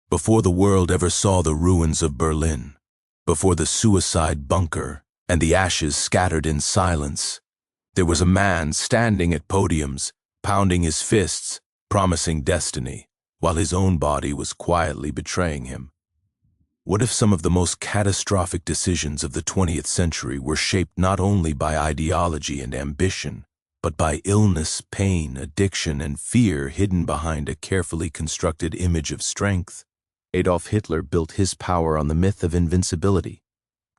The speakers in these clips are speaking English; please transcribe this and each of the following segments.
Before the world ever saw the ruins of Berlin, before the suicide bunker and the ashes scattered in silence, there was a man standing at podiums, pounding his fists, promising destiny, while his own body was quietly betraying him. What if some of the most catastrophic decisions of the 20th century were shaped not only by ideology and ambition, but by illness, pain, addiction, and fear hidden behind a carefully constructed image of strength? Adolf Hitler built his power on the myth of invincibility.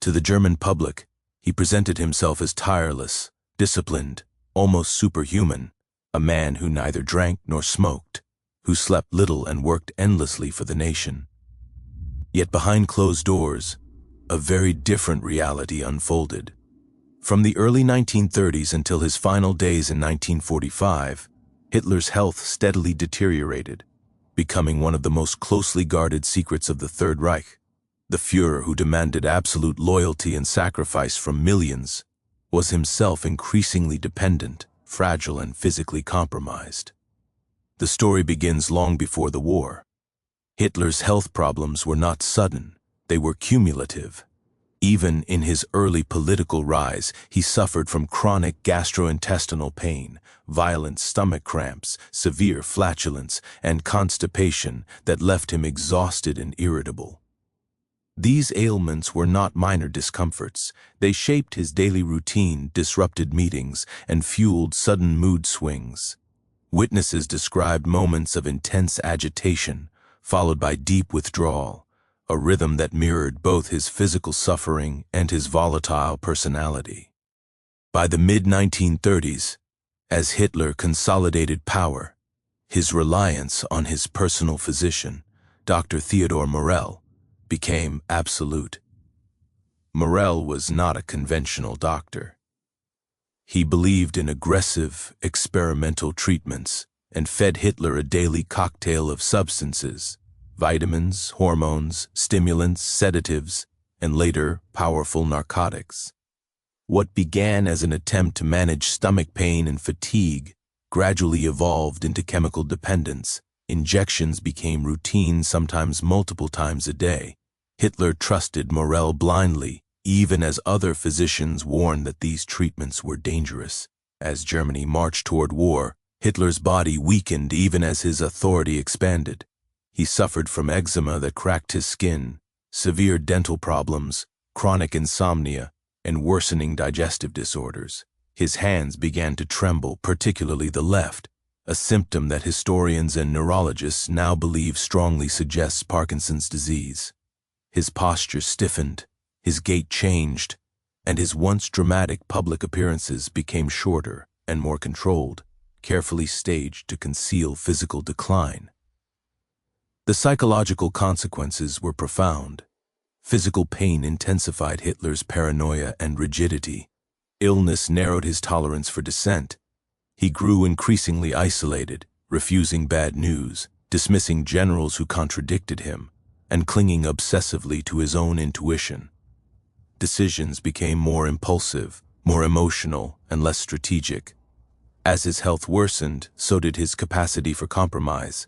To the German public, he presented himself as tireless, disciplined, almost superhuman, a man who neither drank nor smoked, who slept little and worked endlessly for the nation. Yet behind closed doors, a very different reality unfolded. From the early 1930s until his final days in 1945, Hitler's health steadily deteriorated, becoming one of the most closely guarded secrets of the Third Reich. The Führer, who demanded absolute loyalty and sacrifice from millions, was himself increasingly dependent, fragile, and physically compromised. The story begins long before the war. Hitler's health problems were not sudden, they were cumulative. Even in his early political rise, he suffered from chronic gastrointestinal pain, violent stomach cramps, severe flatulence, and constipation that left him exhausted and irritable. These ailments were not minor discomforts. They shaped his daily routine, disrupted meetings, and fueled sudden mood swings. Witnesses described moments of intense agitation, followed by deep withdrawal, a rhythm that mirrored both his physical suffering and his volatile personality. By the mid-1930s, as Hitler consolidated power, his reliance on his personal physician, Dr. Theodor Morell, became absolute. Morell was not a conventional doctor. He believed in aggressive, experimental treatments and fed Hitler a daily cocktail of substances, vitamins, hormones, stimulants, sedatives, and later powerful narcotics. What began as an attempt to manage stomach pain and fatigue gradually evolved into chemical dependence. Injections became routine, sometimes multiple times a day. Hitler trusted Morell blindly, even as other physicians warned that these treatments were dangerous. As Germany marched toward war, Hitler's body weakened even as his authority expanded. He suffered from eczema that cracked his skin, severe dental problems, chronic insomnia, and worsening digestive disorders. His hands began to tremble, particularly the left, a symptom that historians and neurologists now believe strongly suggests Parkinson's disease. His posture stiffened, his gait changed, and his once dramatic public appearances became shorter and more controlled, carefully staged to conceal physical decline. The psychological consequences were profound. Physical pain intensified Hitler's paranoia and rigidity. Illness narrowed his tolerance for dissent. He grew increasingly isolated, refusing bad news, dismissing generals who contradicted him, and clinging obsessively to his own intuition. Decisions became more impulsive, more emotional, and less strategic. As his health worsened, so did his capacity for compromise.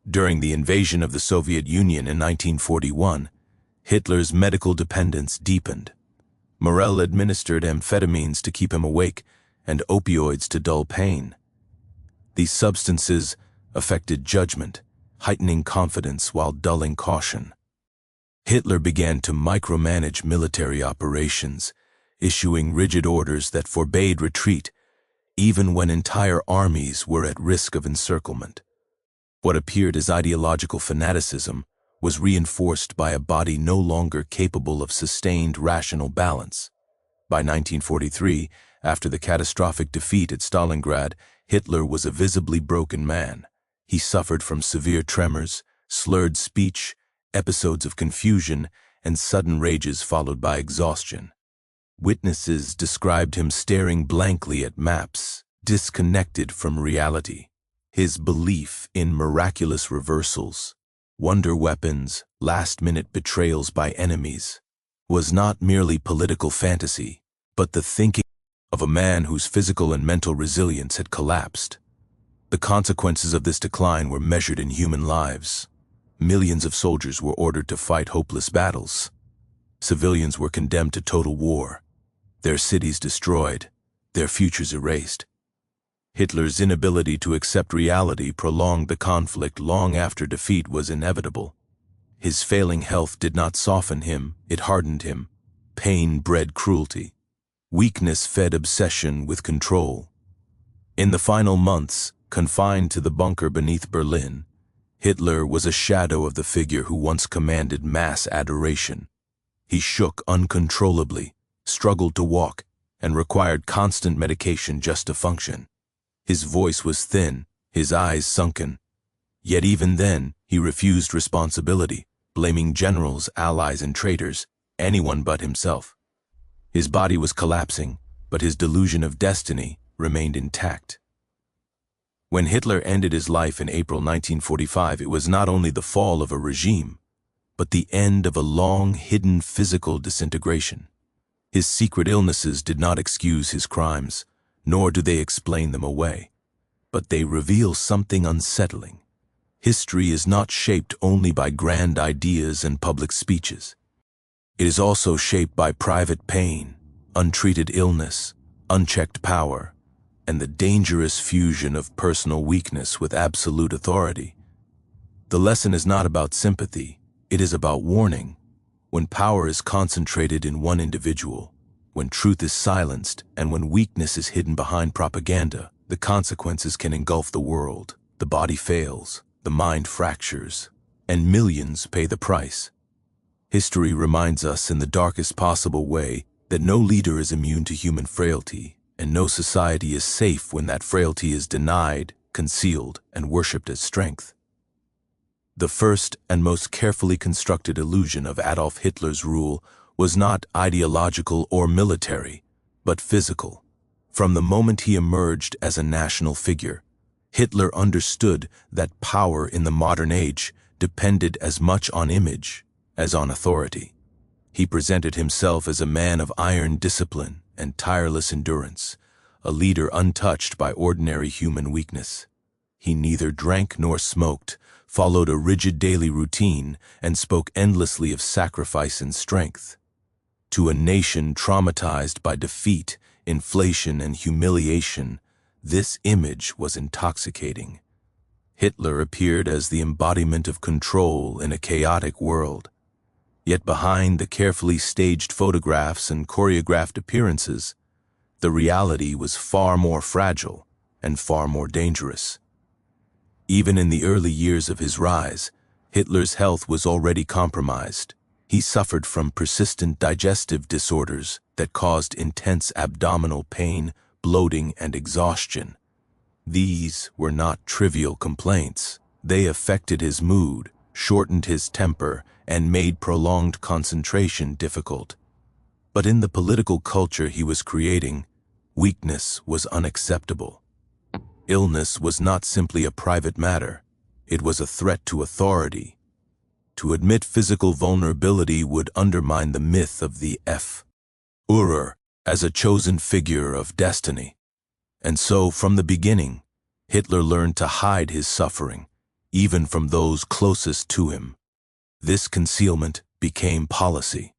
During the invasion of the Soviet Union in 1941, Hitler's medical dependence deepened. Morell administered amphetamines to keep him awake and opioids to dull pain. These substances affected judgment, heightening confidence while dulling caution. Hitler began to micromanage military operations, issuing rigid orders that forbade retreat, even when entire armies were at risk of encirclement. What appeared as ideological fanaticism was reinforced by a body no longer capable of sustained rational balance. By 1943, after the catastrophic defeat at Stalingrad, Hitler was a visibly broken man. He suffered from severe tremors, slurred speech, episodes of confusion, and sudden rages followed by exhaustion. Witnesses described him staring blankly at maps, disconnected from reality. His belief in miraculous reversals, wonder weapons, last-minute betrayals by enemies, was not merely political fantasy, but the thinking of a man whose physical and mental resilience had collapsed. The consequences of this decline were measured in human lives. millions of soldiers were ordered to fight hopeless battles. Civilians were condemned to total war, their cities destroyed, their futures erased. Hitler's inability to accept reality prolonged the conflict long after defeat was inevitable. His failing health did not soften him, it hardened him. Pain bred cruelty. Weakness fed obsession with control. In the final months, confined to the bunker beneath Berlin, Hitler was a shadow of the figure who once commanded mass adoration. He shook uncontrollably, struggled to walk, and required constant medication just to function. His voice was thin, his eyes sunken. Yet even then, he refused responsibility, blaming generals, allies, and traitors, anyone but himself. His body was collapsing, but his delusion of destiny remained intact. When Hitler ended his life in April 1945, it was not only the fall of a regime, but the end of a long, hidden physical disintegration. His secret illnesses did not excuse his crimes, nor do they explain them away. But they reveal something unsettling. History is not shaped only by grand ideas and public speeches. It is also shaped by private pain, untreated illness, unchecked power, and the dangerous fusion of personal weakness with absolute authority. The lesson is not about sympathy, it is about warning. When power is concentrated in one individual, when truth is silenced, and when weakness is hidden behind propaganda, the consequences can engulf the world. The body fails, the mind fractures, and millions pay the price. History reminds us in the darkest possible way that no leader is immune to human frailty, and no society is safe when that frailty is denied, concealed, and worshipped as strength. The first and most carefully constructed illusion of Adolf Hitler's rule was not ideological or military, but physical. From the moment he emerged as a national figure, Hitler understood that power in the modern age depended as much on image as on authority. He presented himself as a man of iron discipline and tireless endurance, a leader untouched by ordinary human weakness. He neither drank nor smoked, followed a rigid daily routine, and spoke endlessly of sacrifice and strength. To a nation traumatized by defeat, inflation, and humiliation, this image was intoxicating. Hitler appeared as the embodiment of control in a chaotic world. Yet behind the carefully staged photographs and choreographed appearances, the reality was far more fragile and far more dangerous. Even in the early years of his rise, Hitler's health was already compromised. He suffered from persistent digestive disorders that caused intense abdominal pain, bloating, and exhaustion. These were not trivial complaints. They affected his mood, shortened his temper, and made prolonged concentration difficult. But in the political culture he was creating, weakness was unacceptable. Illness was not simply a private matter, it was a threat to authority. To admit physical vulnerability would undermine the myth of the Führer as a chosen figure of destiny. And so, from the beginning, Hitler learned to hide his suffering, even from those closest to him. This concealment became policy.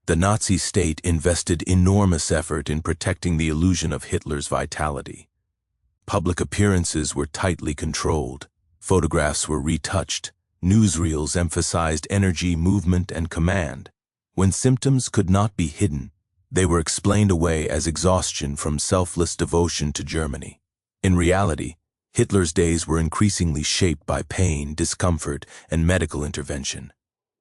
The Nazi state invested enormous effort in protecting the illusion of Hitler's vitality. Public appearances were tightly controlled, photographs were retouched, newsreels emphasized energy, movement, and command. When symptoms could not be hidden, they were explained away as exhaustion from selfless devotion to Germany. In reality, Hitler's days were increasingly shaped by pain, discomfort, and medical intervention.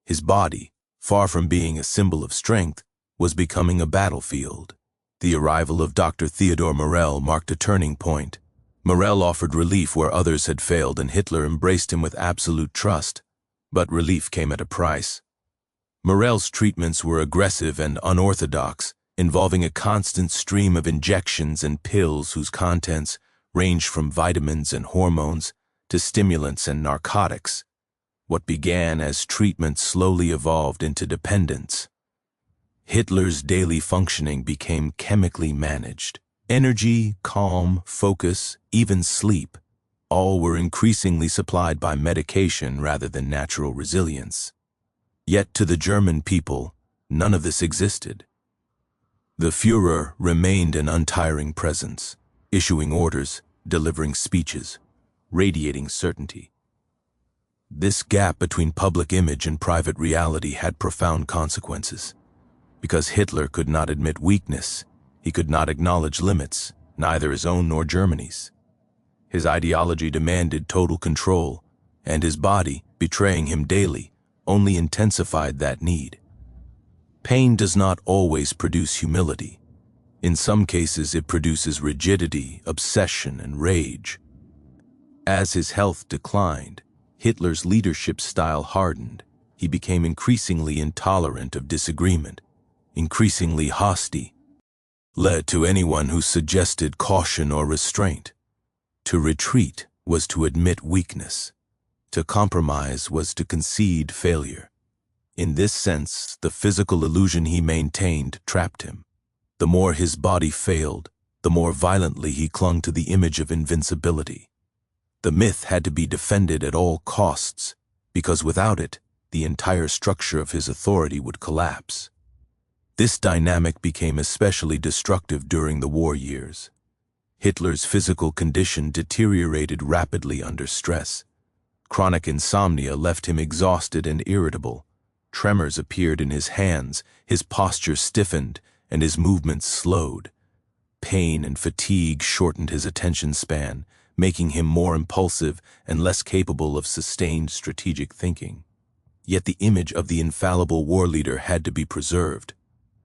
His body, far from being a symbol of strength, was becoming a battlefield. The arrival of Dr. Theodor Morell marked a turning point. Morell offered relief where others had failed, and Hitler embraced him with absolute trust. But relief came at a price. Morell's treatments were aggressive and unorthodox, involving a constant stream of injections and pills whose contents ranged from vitamins and hormones to stimulants and narcotics. What began as treatment slowly evolved into dependence. Hitler's daily functioning became chemically managed. Energy, calm, focus, even sleep All were increasingly supplied by medication rather than natural resilience. Yet to the German people, none of this existed. The Führer remained an untiring presence, issuing orders, delivering speeches, radiating certainty. This gap between public image and private reality had profound consequences. Because Hitler could not admit weakness, he could not acknowledge limits, neither his own nor Germany's. His ideology demanded total control, and his body, betraying him daily, only intensified that need. Pain does not always produce humility. In some cases, it produces rigidity, obsession, and rage. As his health declined, Hitler's leadership style hardened. He became increasingly intolerant of disagreement, increasingly hostile, led to anyone who suggested caution or restraint. To retreat was to admit weakness. To compromise was to concede failure. In this sense, the physical illusion he maintained trapped him. The more his body failed, the more violently he clung to the image of invincibility. The myth had to be defended at all costs, because without it, the entire structure of his authority would collapse. This dynamic became especially destructive during the war years. Hitler's physical condition deteriorated rapidly under stress. Chronic insomnia left him exhausted and irritable. Tremors appeared in his hands, his posture stiffened, and his movements slowed. Pain and fatigue shortened his attention span, making him more impulsive and less capable of sustained strategic thinking. Yet the image of the infallible war leader had to be preserved.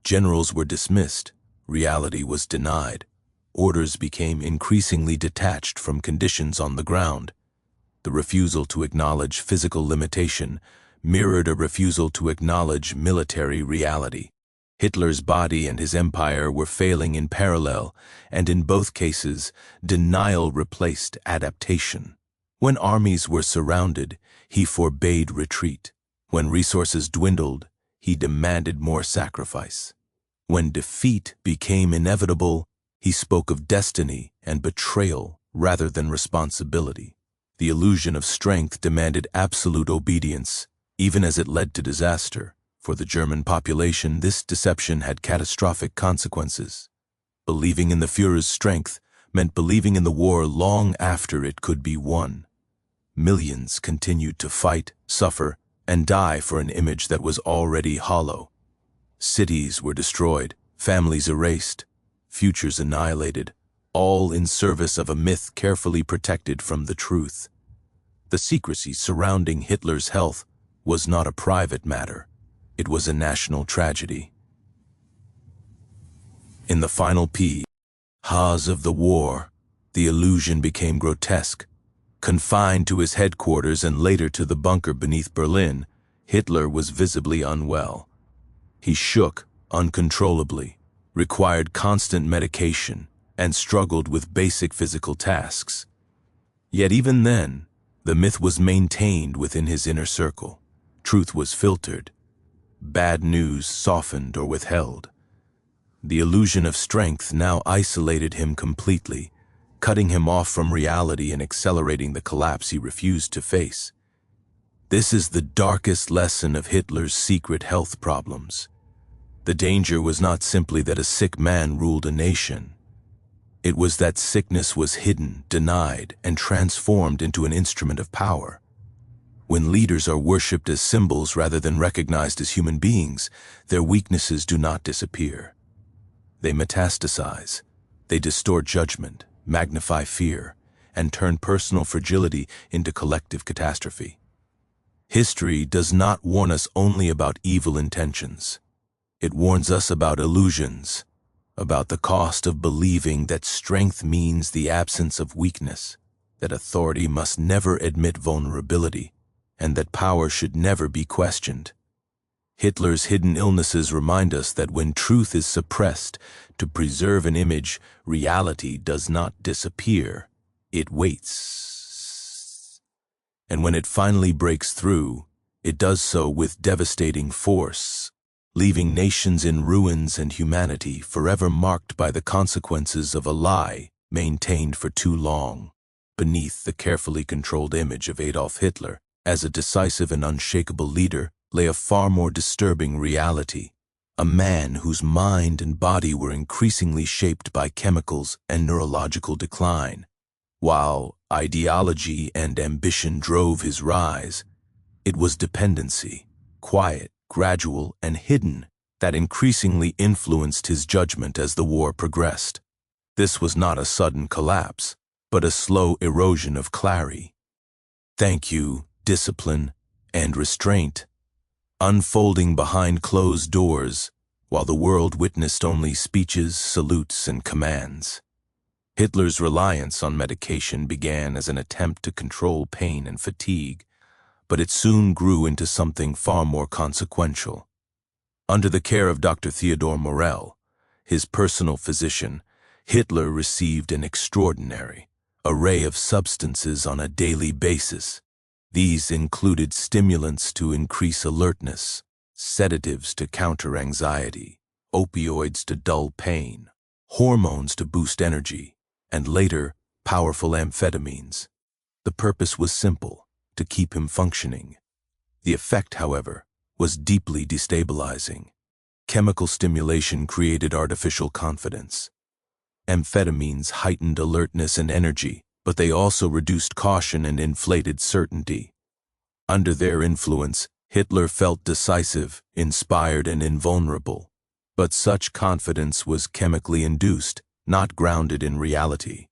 Generals were dismissed, reality was denied. Orders became increasingly detached from conditions on the ground. The refusal to acknowledge physical limitation mirrored a refusal to acknowledge military reality. Hitler's body and his empire were failing in parallel, and in both cases, denial replaced adaptation. When armies were surrounded, he forbade retreat. When resources dwindled, he demanded more sacrifice. When defeat became inevitable, he spoke of destiny and betrayal rather than responsibility. The illusion of strength demanded absolute obedience, even as it led to disaster. For the German population, this deception had catastrophic consequences. Believing in the Führer's strength meant believing in the war long after it could be won. Millions continued to fight, suffer, and die for an image that was already hollow. Cities were destroyed, families erased, futures annihilated, all in service of a myth carefully protected from the truth. The secrecy surrounding Hitler's health was not a private matter. It was a national tragedy. In the final phase of the war, the illusion became grotesque. Confined to his headquarters and later to the bunker beneath Berlin, Hitler was visibly unwell. He shook uncontrollably, required constant medication, and struggled with basic physical tasks. Yet even then, the myth was maintained within his inner circle. Truth was filtered. Bad news softened or withheld. The illusion of strength now isolated him completely, cutting him off from reality and accelerating the collapse he refused to face. This is the darkest lesson of Hitler's secret health problems. The danger was not simply that a sick man ruled a nation. It was that sickness was hidden, denied, and transformed into an instrument of power. When leaders are worshipped as symbols rather than recognized as human beings, their weaknesses do not disappear. They metastasize. They distort judgment, magnify fear, and turn personal fragility into collective catastrophe. History does not warn us only about evil intentions. It warns us about illusions, about the cost of believing that strength means the absence of weakness, that authority must never admit vulnerability, and that power should never be questioned. Hitler's hidden illnesses remind us that when truth is suppressed to preserve an image, reality does not disappear, it waits. And when it finally breaks through, it does so with devastating force, leaving nations in ruins and humanity forever marked by the consequences of a lie maintained for too long. beneath the carefully controlled image of Adolf Hitler as a decisive and unshakable leader lay a far more disturbing reality. A man whose mind and body were increasingly shaped by chemicals and neurological decline. While ideology and ambition drove his rise, it was dependency, quiet, gradual, and hidden, that increasingly influenced his judgment as the war progressed. This was not a sudden collapse, but a slow erosion of clarity. Thank you, discipline, and restraint, unfolding behind closed doors, while the world witnessed only speeches, salutes, and commands. Hitler's reliance on medication began as an attempt to control pain and fatigue, but it soon grew into something far more consequential. Under the care of Dr. Theodor Morell, his personal physician, Hitler received an extraordinary array of substances on a daily basis. These included stimulants to increase alertness, sedatives to counter anxiety, opioids to dull pain, hormones to boost energy, and later, powerful amphetamines. The purpose was simple: to keep him functioning. The effect, however, was deeply destabilizing. Chemical stimulation created artificial confidence. Amphetamines heightened alertness and energy, but they also reduced caution and inflated certainty. Under their influence, Hitler felt decisive, inspired, and invulnerable. But such confidence was chemically induced, not grounded in reality.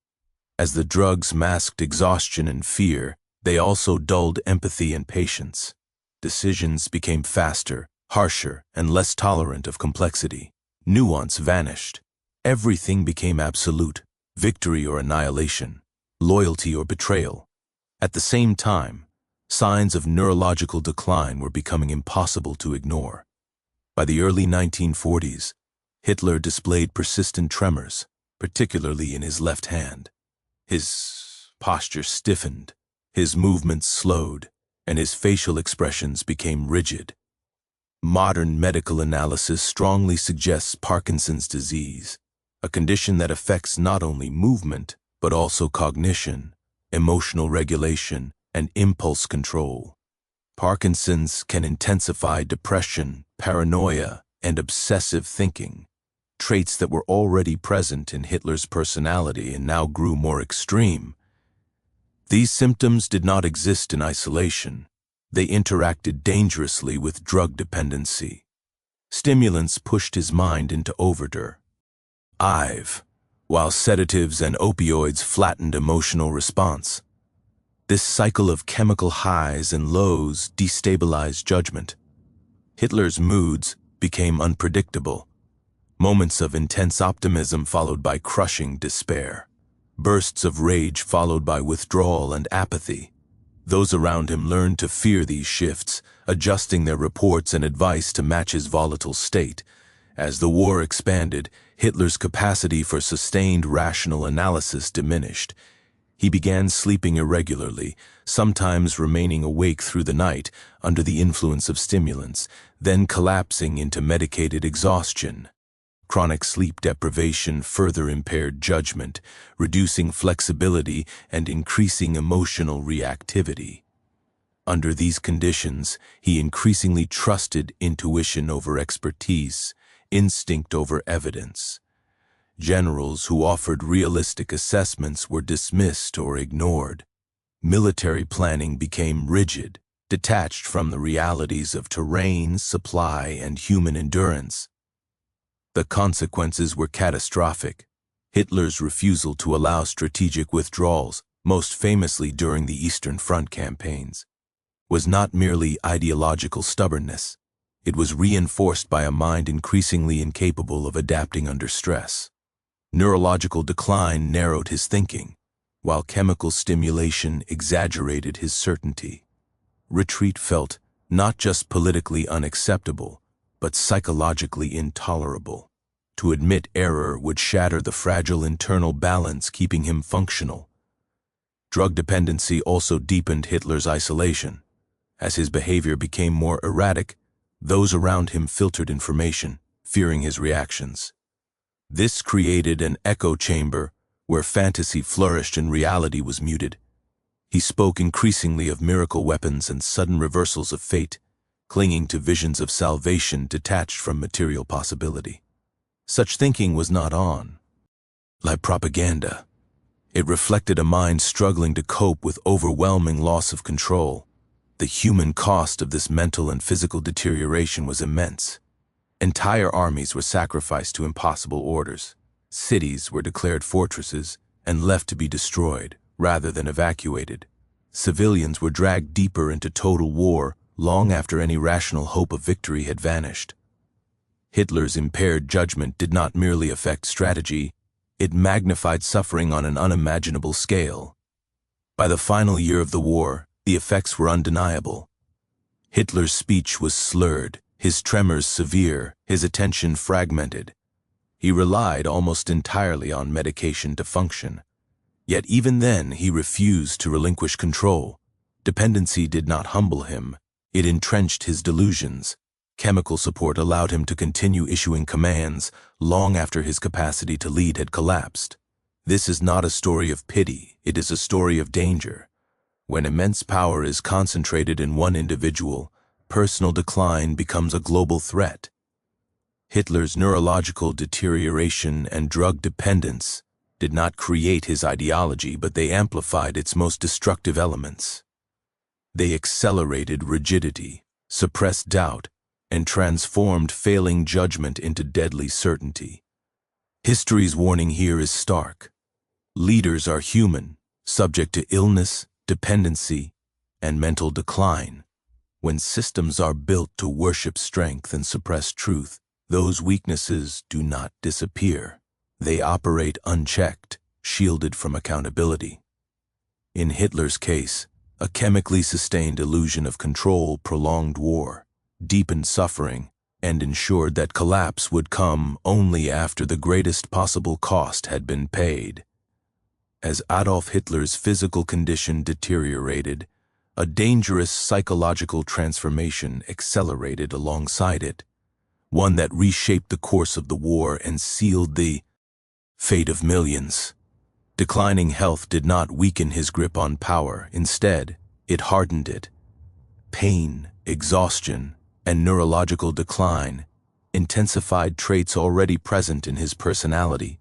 As the drugs masked exhaustion and fear, they also dulled empathy and patience. Decisions became faster, harsher, and less tolerant of complexity. Nuance vanished. Everything became absolute: victory or annihilation, loyalty or betrayal. At the same time, signs of neurological decline were becoming impossible to ignore. By the early 1940s, Hitler displayed persistent tremors, particularly in his left hand. His posture stiffened, his movements slowed, and his facial expressions became rigid. Modern medical analysis strongly suggests Parkinson's disease, a condition that affects not only movement, but also cognition, emotional regulation, and impulse control. Parkinson's can intensify depression, paranoia, and obsessive thinking, traits that were already present in Hitler's personality and now grew more extreme. These symptoms did not exist in isolation. They interacted dangerously with drug dependency. Stimulants pushed his mind into overdrive, while sedatives and opioids flattened emotional response. This cycle of chemical highs and lows destabilized judgment. Hitler's moods became unpredictable. Moments of intense optimism followed by crushing despair. Bursts of rage followed by withdrawal and apathy. Those around him learned to fear these shifts, adjusting their reports and advice to match his volatile state. As the war expanded, Hitler's capacity for sustained rational analysis diminished. He began sleeping irregularly, sometimes remaining awake through the night under the influence of stimulants, then collapsing into medicated exhaustion. Chronic sleep deprivation further impaired judgment, reducing flexibility and increasing emotional reactivity. Under these conditions, he increasingly trusted intuition over expertise, instinct over evidence. Generals who offered realistic assessments were dismissed or ignored. Military planning became rigid, detached from the realities of terrain, supply, and human endurance. The consequences were catastrophic. Hitler's refusal to allow strategic withdrawals, most famously during the Eastern Front campaigns, was not merely ideological stubbornness. It was reinforced by a mind increasingly incapable of adapting under stress. Neurological decline narrowed his thinking, while chemical stimulation exaggerated his certainty. Retreat felt not just politically unacceptable, but psychologically intolerable. To admit error would shatter the fragile internal balance keeping him functional. Drug dependency also deepened Hitler's isolation. As his behavior became more erratic, those around him filtered information, fearing his reactions. This created an echo chamber where fantasy flourished and reality was muted. He spoke increasingly of miracle weapons and sudden reversals of fate, clinging to visions of salvation detached from material possibility. Such thinking was not on, like propaganda. It reflected a mind struggling to cope with overwhelming loss of control. The human cost of this mental and physical deterioration was immense. Entire armies were sacrificed to impossible orders. Cities were declared fortresses and left to be destroyed rather than evacuated. Civilians were dragged deeper into total war long after any rational hope of victory had vanished. Hitler's impaired judgment did not merely affect strategy, it magnified suffering on an unimaginable scale. By the final year of the war, the effects were undeniable. Hitler's speech was slurred, his tremors severe, his attention fragmented. He relied almost entirely on medication to function. Yet even then he refused to relinquish control. Dependency did not humble him, it entrenched his delusions. Chemical support allowed him to continue issuing commands long after his capacity to lead had collapsed. This is not a story of pity, it is a story of danger. When immense power is concentrated in one individual, personal decline becomes a global threat. Hitler's neurological deterioration and drug dependence did not create his ideology, but they amplified its most destructive elements. They accelerated rigidity, suppressed doubt, and transformed failing judgment into deadly certainty. History's warning here is stark. Leaders are human, subject to illness, dependency, and mental decline. When systems are built to worship strength and suppress truth, those weaknesses do not disappear. They operate unchecked, shielded from accountability. In Hitler's case, a chemically sustained illusion of control prolonged war, deepened suffering, and ensured that collapse would come only after the greatest possible cost had been paid. As Adolf Hitler's physical condition deteriorated, a dangerous psychological transformation accelerated alongside it, one that reshaped the course of the war and sealed the fate of millions. Declining health did not weaken his grip on power. Instead, it hardened it. Pain, exhaustion, and neurological decline intensified traits already present in his personality: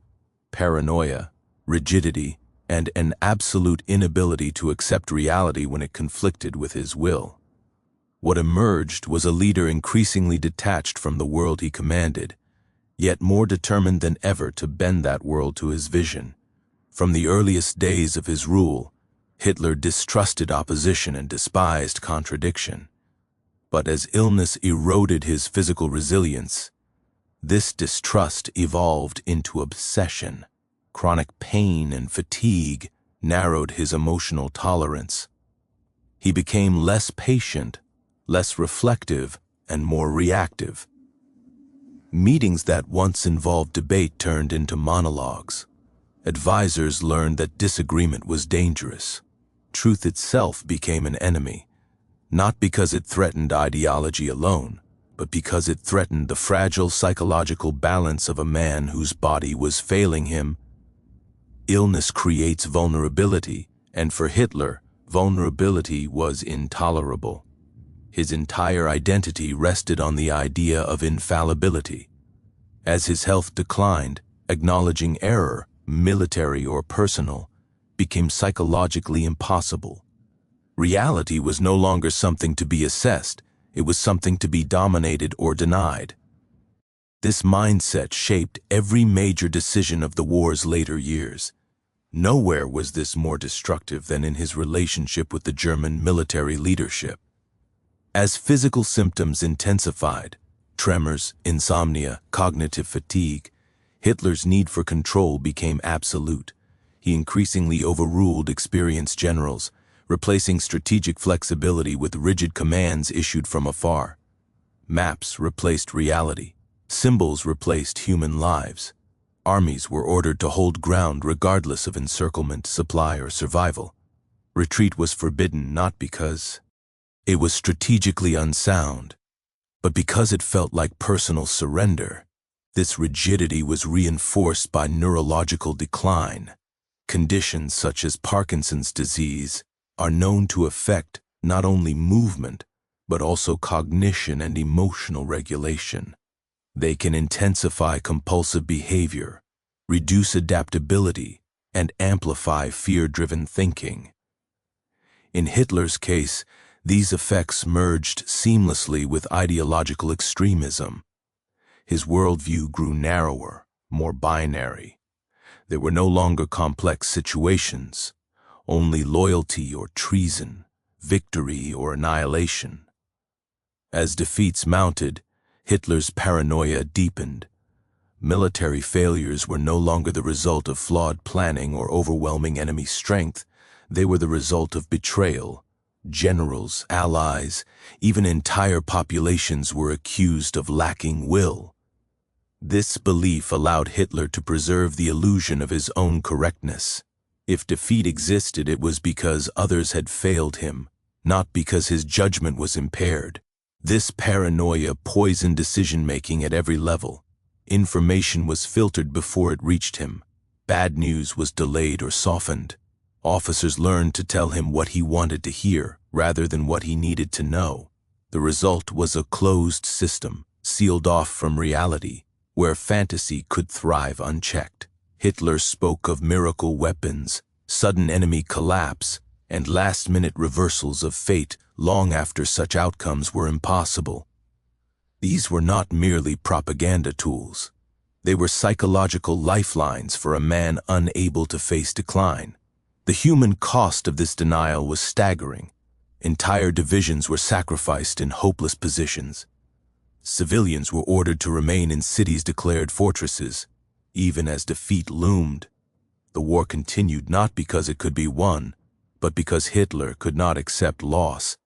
paranoia, rigidity, and an absolute inability to accept reality when it conflicted with his will. What emerged was a leader increasingly detached from the world he commanded, yet more determined than ever to bend that world to his vision. From the earliest days of his rule, Hitler distrusted opposition and despised contradiction. But as illness eroded his physical resilience, this distrust evolved into obsession. Chronic pain and fatigue narrowed his emotional tolerance. He became less patient, less reflective, and more reactive. Meetings that once involved debate turned into monologues. Advisors learned that disagreement was dangerous. Truth itself became an enemy, not because it threatened ideology alone, but because it threatened the fragile psychological balance of a man whose body was failing him. Illness creates vulnerability, and for Hitler, vulnerability was intolerable. His entire identity rested on the idea of infallibility. As his health declined, acknowledging error, military or personal, became psychologically impossible. Reality was no longer something to be assessed, it was something to be dominated or denied. This mindset shaped every major decision of the war's later years. Nowhere was this more destructive than in his relationship with the German military leadership. As physical symptoms intensified, tremors, insomnia, cognitive fatigue, Hitler's need for control became absolute. He increasingly overruled experienced generals, replacing strategic flexibility with rigid commands issued from afar. Maps replaced reality. Symbols replaced human lives. Armies were ordered to hold ground regardless of encirclement, supply, or survival. Retreat was forbidden not because it was strategically unsound, but because it felt like personal surrender. This rigidity was reinforced by neurological decline. Conditions such as Parkinson's disease are known to affect not only movement, but also cognition and emotional regulation. They can intensify compulsive behavior, reduce adaptability, and amplify fear-driven thinking. In Hitler's case, these effects merged seamlessly with ideological extremism. His worldview grew narrower, more binary. There were no longer complex situations, only loyalty or treason, victory or annihilation. As defeats mounted, Hitler's paranoia deepened. Military failures were no longer the result of flawed planning or overwhelming enemy strength. They were the result of betrayal. Generals, allies, even entire populations were accused of lacking will. This belief allowed Hitler to preserve the illusion of his own correctness. If defeat existed, it was because others had failed him, not because his judgment was impaired. This paranoia poisoned decision-making at every level. Information was filtered before it reached him. Bad news was delayed or softened. Officers learned to tell him what he wanted to hear, rather than what he needed to know. The result was a closed system, sealed off from reality, where fantasy could thrive unchecked. Hitler spoke of miracle weapons, sudden enemy collapse, and last-minute reversals of fate long after such outcomes were impossible. These were not merely propaganda tools. They were psychological lifelines for a man unable to face decline. The human cost of this denial was staggering. Entire divisions were sacrificed in hopeless positions. Civilians were ordered to remain in cities declared fortresses, even as defeat loomed. The war continued not because it could be won, but because Hitler could not accept loss.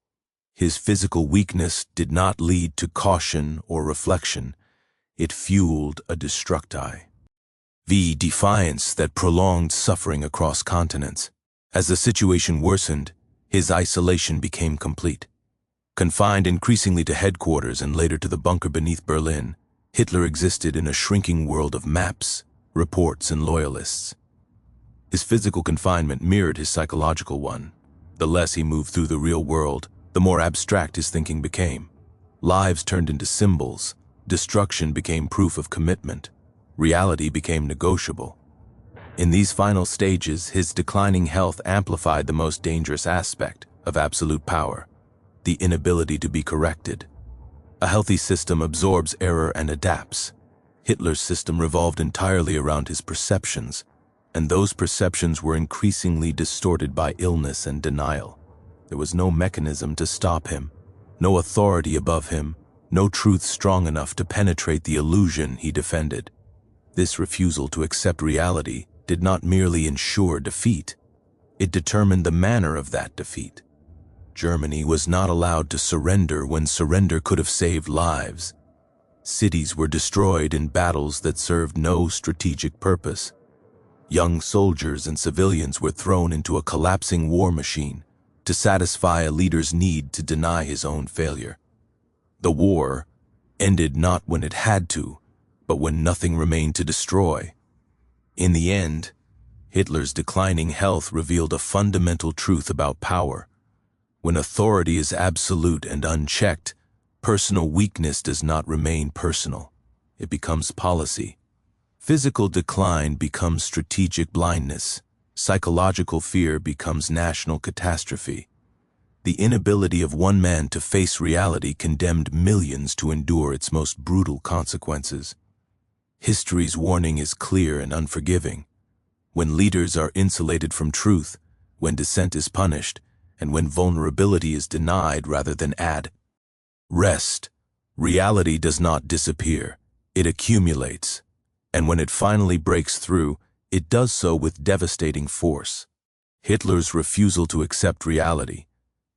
His physical weakness did not lead to caution or reflection. It fueled a destructi. The defiance that prolonged suffering across continents. As the situation worsened, his isolation became complete. Confined increasingly to headquarters and later to the bunker beneath Berlin, Hitler existed in a shrinking world of maps, reports, and loyalists. His physical confinement mirrored his psychological one. The less he moved through the real world, the more abstract his thinking became. Lives turned into symbols. Destruction became proof of commitment. Reality became negotiable. In these final stages, his declining health amplified the most dangerous aspect of absolute power, the inability to be corrected. A healthy system absorbs error and adapts. Hitler's system revolved entirely around his perceptions, and those perceptions were increasingly distorted by illness and denial. There was no mechanism to stop him, no authority above him, no truth strong enough to penetrate the illusion he defended. This refusal to accept reality did not merely ensure defeat, it determined the manner of that defeat. Germany was not allowed to surrender when surrender could have saved lives. Cities were destroyed in battles that served no strategic purpose. Young soldiers and civilians were thrown into a collapsing war machine to satisfy a leader's need to deny his own failure. The war ended not when it had to, but when nothing remained to destroy. In the end, Hitler's declining health revealed a fundamental truth about power. When authority is absolute and unchecked, personal weakness does not remain personal. It becomes policy. Physical decline becomes strategic blindness. Psychological fear becomes national catastrophe. The inability of one man to face reality condemned millions to endure its most brutal consequences. History's warning is clear and unforgiving. When leaders are insulated from truth, when dissent is punished, and when vulnerability is denied rather than rest, reality does not disappear, it accumulates, and when it finally breaks through, it does so with devastating force. Hitler's refusal to accept reality,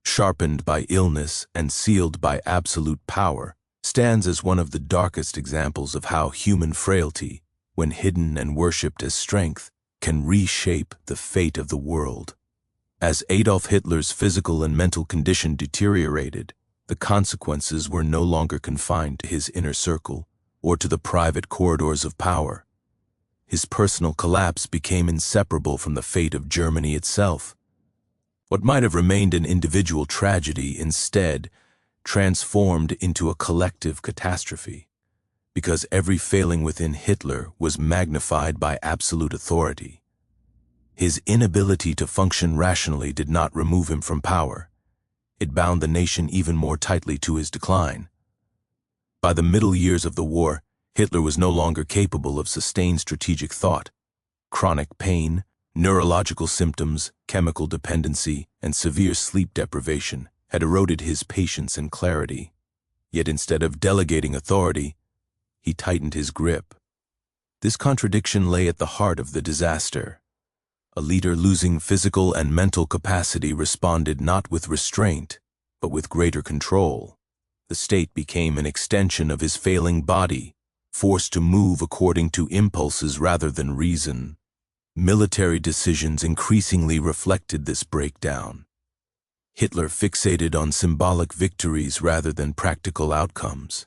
sharpened by illness and sealed by absolute power, stands as one of the darkest examples of how human frailty, when hidden and worshipped as strength, can reshape the fate of the world. As Adolf Hitler's physical and mental condition deteriorated, the consequences were no longer confined to his inner circle or to the private corridors of power. his personal collapse became inseparable from the fate of Germany itself. What might have remained an individual tragedy instead transformed into a collective catastrophe, because every failing within Hitler was magnified by absolute authority. His inability to function rationally did not remove him from power. It bound the nation even more tightly to his decline. By the middle years of the war, Hitler was no longer capable of sustained strategic thought. Chronic pain, neurological symptoms, chemical dependency, and severe sleep deprivation had eroded his patience and clarity. Yet instead of delegating authority, he tightened his grip. This contradiction lay at the heart of the disaster. A leader losing physical and mental capacity responded not with restraint, but with greater control. The state became an extension of his failing body, forced to move according to impulses rather than reason. Military decisions increasingly reflected this breakdown. Hitler fixated on symbolic victories rather than practical outcomes.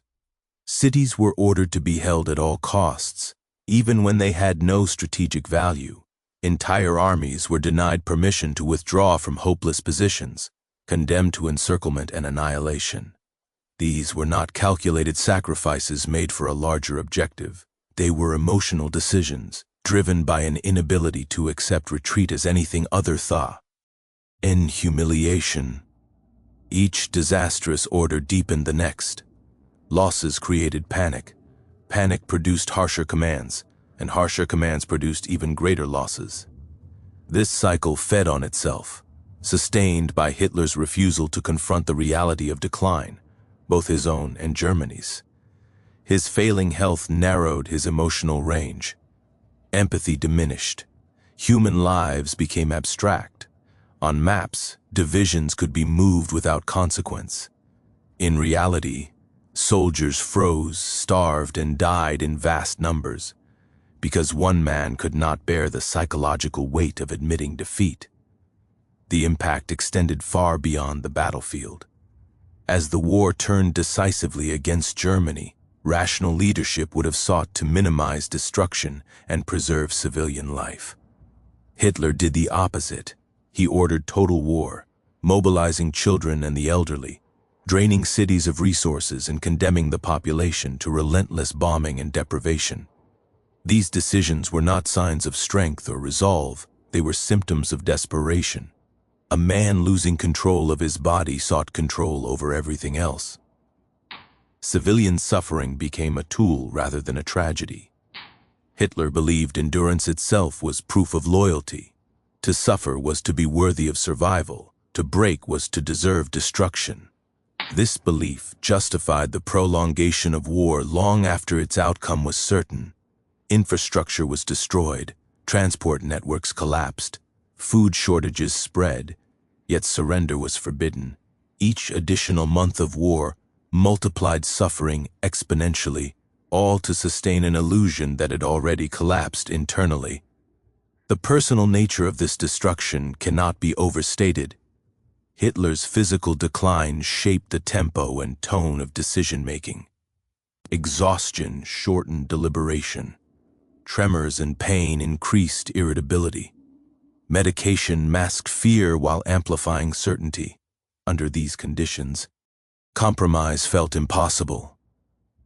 Cities were ordered to be held at all costs, even when they had no strategic value. Entire armies were denied permission to withdraw from hopeless positions, condemned to encirclement and annihilation. These were not calculated sacrifices made for a larger objective. They were emotional decisions, driven by an inability to accept retreat as anything other than humiliation. Each disastrous order deepened the next. Losses created panic. Panic produced harsher commands, and harsher commands produced even greater losses. This cycle fed on itself, sustained by Hitler's refusal to confront the reality of decline, both his own and Germany's. His failing health narrowed his emotional range. Empathy diminished. Human lives became abstract. On maps, divisions could be moved without consequence. In reality, soldiers froze, starved, and died in vast numbers, because one man could not bear the psychological weight of admitting defeat. The impact extended far beyond the battlefield. As the war turned decisively against Germany, rational leadership would have sought to minimize destruction and preserve civilian life. Hitler did the opposite. He ordered total war, mobilizing children and the elderly, draining cities of resources and condemning the population to relentless bombing and deprivation. These decisions were not signs of strength or resolve, they were symptoms of desperation. A man losing control of his body sought control over everything else. Civilian suffering became a tool rather than a tragedy. Hitler believed endurance itself was proof of loyalty. To suffer was to be worthy of survival. To break was to deserve destruction. This belief justified the prolongation of war long after its outcome was certain. Infrastructure was destroyed, transport networks collapsed, food shortages spread, yet surrender was forbidden. Each additional month of war multiplied suffering exponentially, all to sustain an illusion that had already collapsed internally. The personal nature of this destruction cannot be overstated. Hitler's physical decline shaped the tempo and tone of decision-making. Exhaustion shortened deliberation. Tremors and pain increased irritability. Medication masked fear while amplifying certainty. Under these conditions, compromise felt impossible.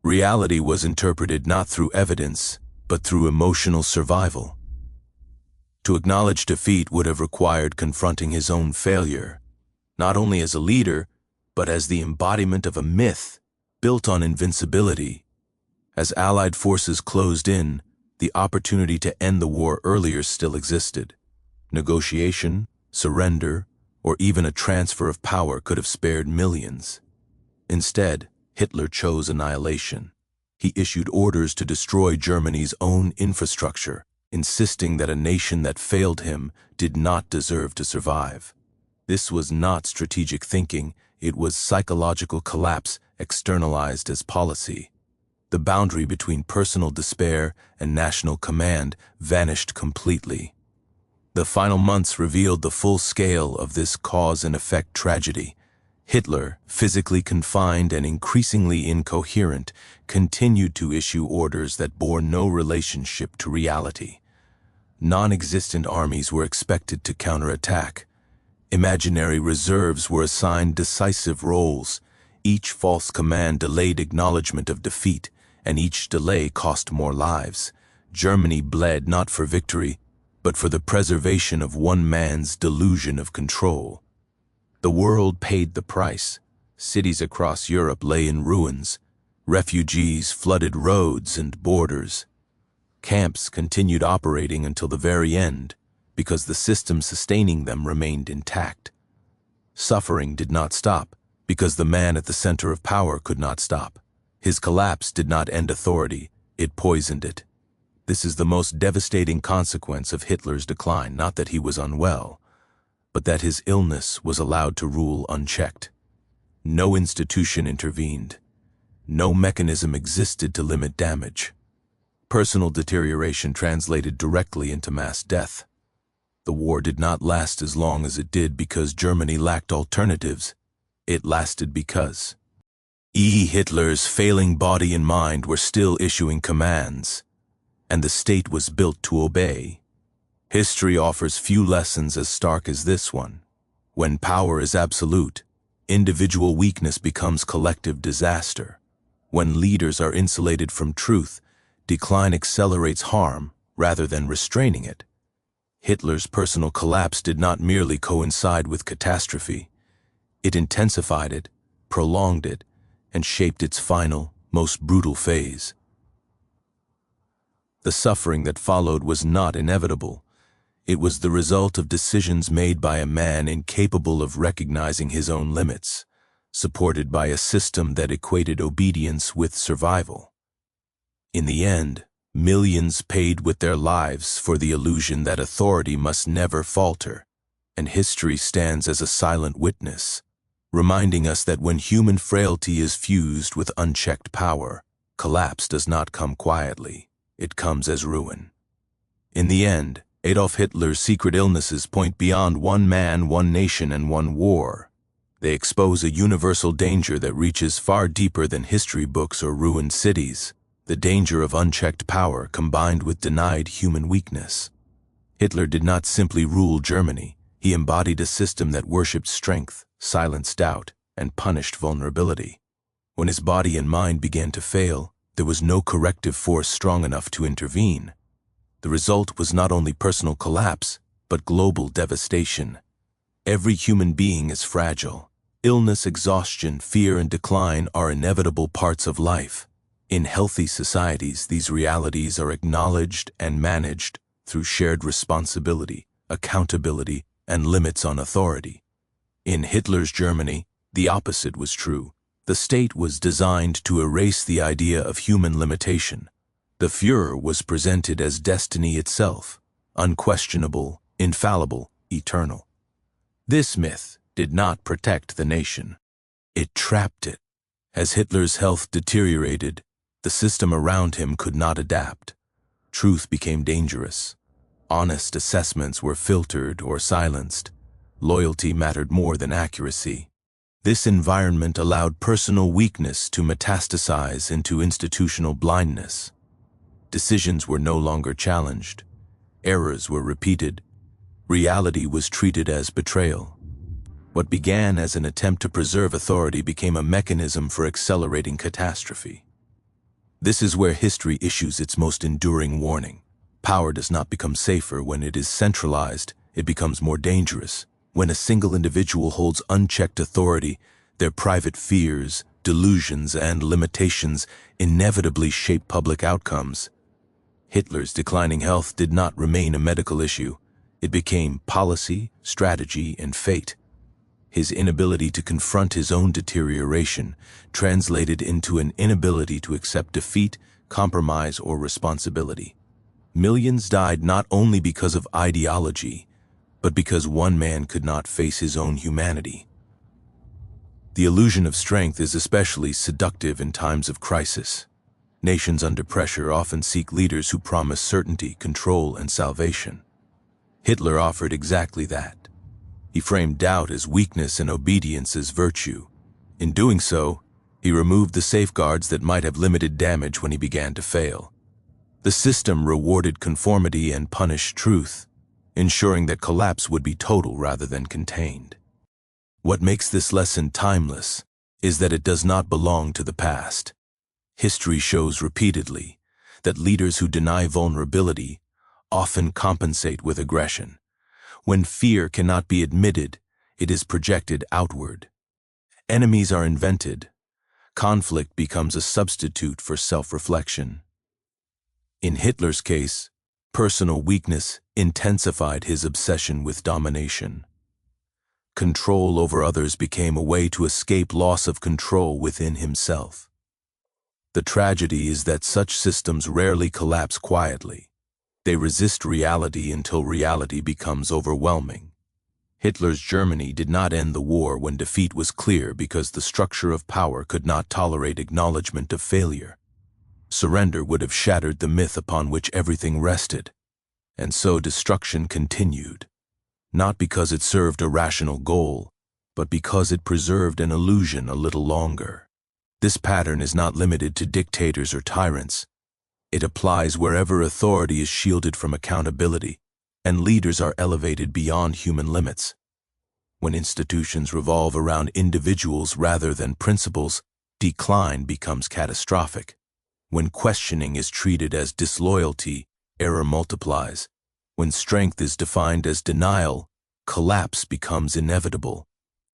Reality was interpreted not through evidence, but through emotional survival. To acknowledge defeat would have required confronting his own failure, not only as a leader, but as the embodiment of a myth built on invincibility. As Allied forces closed in, the opportunity to end the war earlier still existed. Negotiation, surrender, or even a transfer of power could have spared millions. Instead, Hitler chose annihilation. He issued orders to destroy Germany's own infrastructure, insisting that a nation that failed him did not deserve to survive. This was not strategic thinking, it was psychological collapse externalized as policy. The boundary between personal despair and national command vanished completely. The final months revealed the full scale of this cause and effect tragedy. Hitler, physically confined and increasingly incoherent, continued to issue orders that bore no relationship to reality. Non-existent armies were expected to counterattack. Imaginary reserves were assigned decisive roles. Each false command delayed acknowledgement of defeat, and each delay cost more lives. Germany bled not for victory, but for the preservation of one man's delusion of control. The world paid the price. Cities across Europe lay in ruins. Refugees flooded roads and borders. Camps continued operating until the very end, because the system sustaining them remained intact. Suffering did not stop, because the man at the center of power could not stop. His collapse did not end authority, it poisoned it. This is the most devastating consequence of Hitler's decline, not that he was unwell, but that his illness was allowed to rule unchecked. No institution intervened. No mechanism existed to limit damage. Personal deterioration translated directly into mass death. The war did not last as long as it did because Germany lacked alternatives. It lasted because Hitler's failing body and mind were still issuing commands, and the state was built to obey. History offers few lessons as stark as this one. When power is absolute, individual weakness becomes collective disaster. When leaders are insulated from truth, decline accelerates harm rather than restraining it. Hitler's personal collapse did not merely coincide with catastrophe. It intensified it, prolonged it, and shaped its final, most brutal phase. The suffering that followed was not inevitable. It was the result of decisions made by a man incapable of recognizing his own limits, supported by a system that equated obedience with survival. In the end, millions paid with their lives for the illusion that authority must never falter, and history stands as a silent witness, reminding us that when human frailty is fused with unchecked power, collapse does not come quietly, it comes as ruin. In the end, Adolf Hitler's secret illnesses point beyond one man, one nation, and one war. They expose a universal danger that reaches far deeper than history books or ruined cities, the danger of unchecked power combined with denied human weakness. Hitler did not simply rule Germany, he embodied a system that worshipped strength, silenced doubt, and punished vulnerability. When his body and mind began to fail, there was no corrective force strong enough to intervene. The result was not only personal collapse, but global devastation. Every human being is fragile. Illness, exhaustion, fear, and decline are inevitable parts of life. In healthy societies, these realities are acknowledged and managed through shared responsibility, accountability, and limits on authority. In Hitler's Germany, the opposite was true. The state was designed to erase the idea of human limitation. The Führer was presented as destiny itself, unquestionable, infallible, eternal. This myth did not protect the nation. It trapped it. As Hitler's health deteriorated, the system around him could not adapt. Truth became dangerous. Honest assessments were filtered or silenced. Loyalty mattered more than accuracy. This environment allowed personal weakness to metastasize into institutional blindness. Decisions were no longer challenged. Errors were repeated. Reality was treated as betrayal. What began as an attempt to preserve authority became a mechanism for accelerating catastrophe. This is where history issues its most enduring warning. Power does not become safer when it is centralized, it becomes more dangerous. When a single individual holds unchecked authority, their private fears, delusions, and limitations inevitably shape public outcomes. Hitler's declining health did not remain a medical issue. It became policy, strategy, and fate. His inability to confront his own deterioration translated into an inability to accept defeat, compromise, or responsibility. Millions died not only because of ideology, but because one man could not face his own humanity. The illusion of strength is especially seductive in times of crisis. Nations under pressure often seek leaders who promise certainty, control, and salvation. Hitler offered exactly that. He framed doubt as weakness and obedience as virtue. In doing so, he removed the safeguards that might have limited damage when he began to fail. The system rewarded conformity and punished truth, ensuring that collapse would be total rather than contained. What makes this lesson timeless is that it does not belong to the past. History shows repeatedly that leaders who deny vulnerability often compensate with aggression. When fear cannot be admitted, it is projected outward. Enemies are invented. Conflict becomes a substitute for self-reflection. In Hitler's case, personal weakness intensified his obsession with domination. Control over others became a way to escape loss of control within himself. The tragedy is that such systems rarely collapse quietly. They resist reality until reality becomes overwhelming. Hitler's Germany did not end the war when defeat was clear because the structure of power could not tolerate acknowledgement of failure. Surrender would have shattered the myth upon which everything rested, and so destruction continued, not because it served a rational goal, but because it preserved an illusion a little longer. This pattern is not limited to dictators or tyrants. It applies wherever authority is shielded from accountability, and leaders are elevated beyond human limits. When institutions revolve around individuals rather than principles, decline becomes catastrophic. When questioning is treated as disloyalty, error multiplies. When strength is defined as denial, collapse becomes inevitable.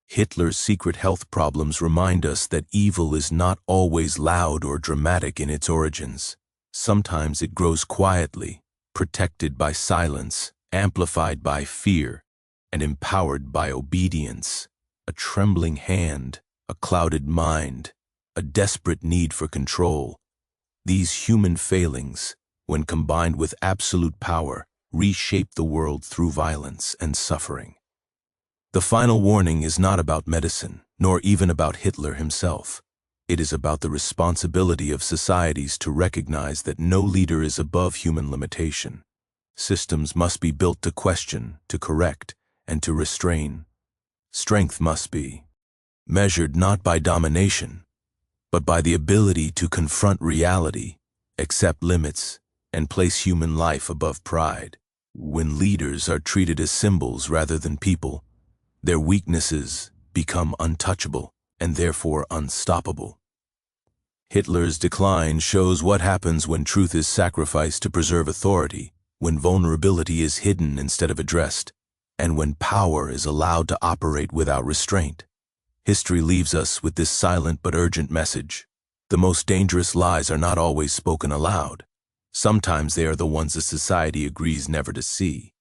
Hitler's secret health problems remind us that evil is not always loud or dramatic in its origins. Sometimes it grows quietly, protected by silence, amplified by fear, and empowered by obedience. A trembling hand, a clouded mind, a desperate need for control. These human failings, when combined with absolute power, reshape the world through violence and suffering. The final warning is not about medicine, nor even about Hitler himself. It is about the responsibility of societies to recognize that no leader is above human limitation. Systems must be built to question, to correct, and to restrain. Strength must be measured not by domination, but by the ability to confront reality, accept limits, and place human life above pride. When leaders are treated as symbols rather than people, their weaknesses become untouchable and therefore unstoppable. Hitler's decline shows what happens when truth is sacrificed to preserve authority, when vulnerability is hidden instead of addressed, and when power is allowed to operate without restraint. History leaves us with this silent but urgent message. The most dangerous lies are not always spoken aloud. Sometimes they are the ones a society agrees never to see.